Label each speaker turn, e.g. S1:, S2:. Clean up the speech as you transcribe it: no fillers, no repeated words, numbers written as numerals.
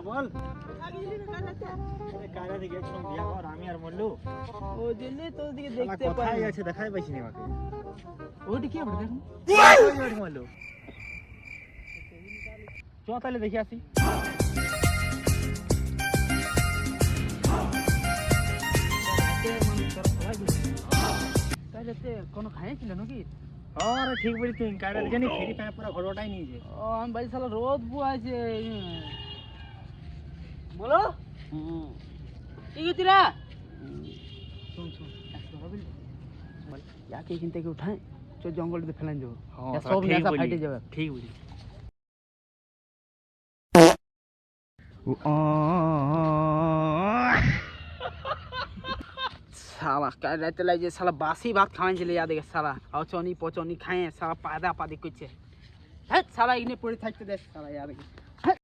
S1: বল কায়রা দিকে একদম বিয়া কর আমি আর মরলু
S2: ওই জন্য তোর দিকে দেখতে পাই
S1: কোথায় আছে দেখাই পাইছি না আমাকে
S2: ওইটা কি হবে দেখুন
S1: ওই মরলু চ তাহলে দেখে আসি
S2: তাহলে তে কোনো খাই ছিল নাকি
S1: আরে ঠিক বলি তুই কায়রা জানি ফেরি পায় পুরো ঘরটাই নিয়ে যে
S2: ও আমি ভাই শালা রোদ বুয়াছে বলো কি গতিরা শুন শুন একটু হবে বল ইয়াকে এখান থেকে উঠায় চল জঙ্গলটাতে ফেলান যাবো সব নেশা ফাইটে যাবে
S1: ঠিক বলি
S2: साला क्या रहते ला जे साला बासी भात खाने चले याद है साला और चौनी पोचौनी खाए साला पादा पादी कुछ है साला इन्हें पूरी थकते दे साला याद है